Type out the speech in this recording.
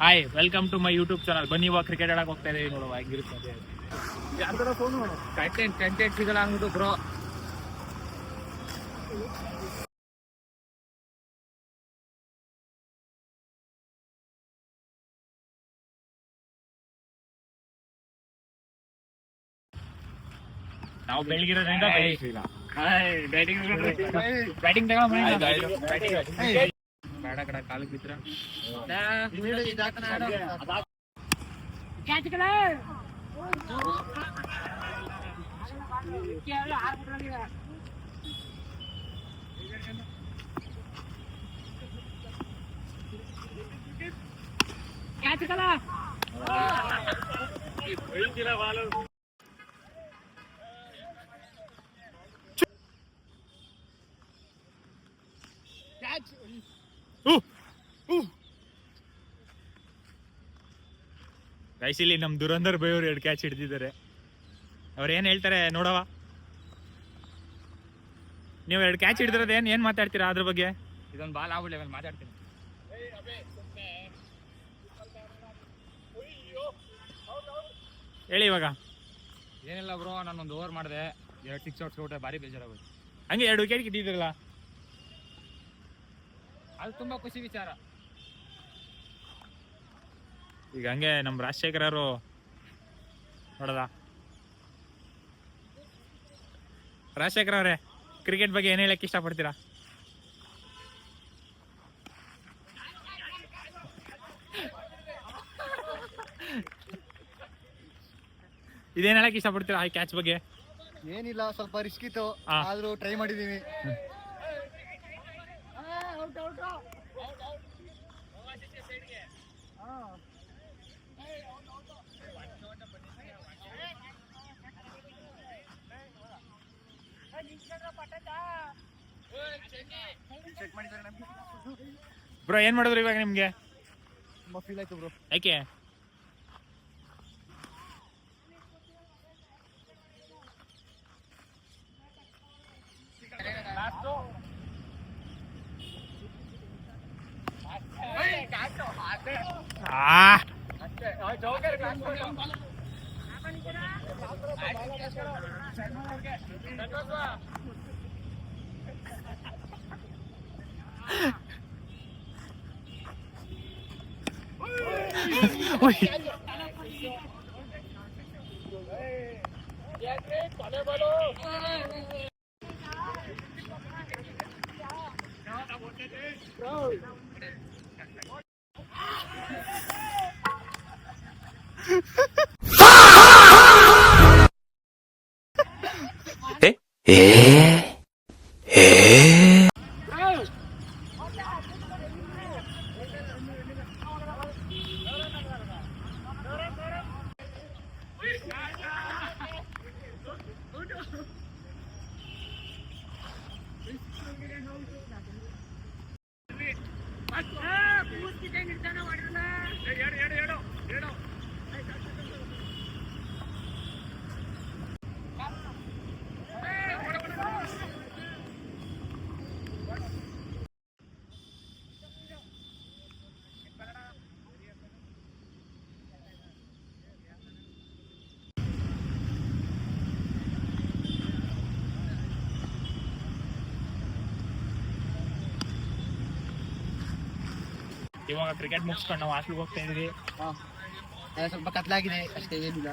Hi, welcome to my YouTube channel. ಬನ್ನಿ, ಇವಾಗ cricket ಆಡಕ್ಕೆ ಹೋಗ್ತಾ ಇದೀವಿ. ನೋಡುವ ಹೆಂಗಿರುತ್ತೆ ಯಾವ್ದಾರ ಫೋನು ಕಂಟೆಂಟ್ ಸಿಗಲ್ಲ ಅಂದ್ಬಿಟ್ಟು ಬ್ರೋ. ನಾವು ಬೆಳಗಿರೋದ್ರಿಂದ ಬ್ಯಾಟಿಂಗ್ ಬೇಡ ಕಡೆ ಕಾಲಿಗೆ ಬಿದ್ರ ಇಲ್ಲಿ ನಮ್ ದುರಂಧರ್ ಬೈಯವರು 2 ಕ್ಯಾಚ್ ಹಿಡಿದಿದ್ದಾರೆ. ಅವ್ರು ಏನ್ ಹೇಳ್ತಾರೆ ನೋಡವ. ನೀವು 2 ಕ್ಯಾಚ್ ಹಿಡಿದಿರೋದು ಏನ್ ಮಾತಾಡ್ತೀರಾ ಅದ್ರ ಬಗ್ಗೆ? ಇದೊಂದು ಬಾಲ್ ಆಗ್ಬಿಡ್ಲಿ ಆಮೇಲೆ ಮಾತಾಡ್ತೀನಿ. ಹೇಳಿ ಇವಾಗ. ಏನಿಲ್ಲ ಬ್ರೋ, ನಾನೊಂದು ಓವರ್ ಮಾಡಿದೆ, 2 6 ಹೊಡ್ಸ್ಬಿಟ್ಟೆ, ಭಾರಿ ಬೇಜಾರಾಗೋಯ್ತು. ಹಂಗೆ 2 ವಿಕೆಟ್ ಕಿಟ್ಟಿದ್ರಲ್ಲ, ಅದು ತುಂಬಾ ಖುಷಿ ವಿಚಾರ. ಈಗ ಹಂಗೆ ನಮ್ಮ ರಾಜಶೇಖರ್ ಅವರು ನೋಡದ. ರಾಜಶೇಖರ್ ಅವರೇ, ಕ್ರಿಕೆಟ್ ಬಗ್ಗೆ ಏನ್ ಹೇಳಕ್ ಇಷ್ಟಪಡ್ತೀರಾ? ಇದೇನ್ ಹೇಳಕ್ ಇಷ್ಟಪಡ್ತೀರಾ ಈ ಕ್ಯಾಚ್ ಬಗ್ಗೆ? ಏನಿಲ್ಲ, ಸ್ವಲ್ಪ ರಿಸ್ಕ್ ಇತ್ತು, ಆದ್ರೂ ಟ್ರೈ ಮಾಡಿದೀವಿ. ಬ್ರೋ, ಏನ್ ಮಾಡಿದ್ರು ಇವಾಗ ನಿಮ್ಗೆ? ತುಂಬಾ ಫೀಲ್ ಆಯ್ತು ಬ್ರೋ. ಯಾಕೆ? ಇವಾಗ ಕ್ರಿಕೆಟ್ ಮುಗಿಸ್ಕೊಂಡು ನಾವು ಹಾಸ್ಟೆಲ್ಗೆ ಹೋಗ್ತಾ ಇದೀವಿ. ಸ್ವಲ್ಪ ಕತ್ಲಾಗಿದೆ ಅಷ್ಟೇ, ಏನಿಲ್ಲ.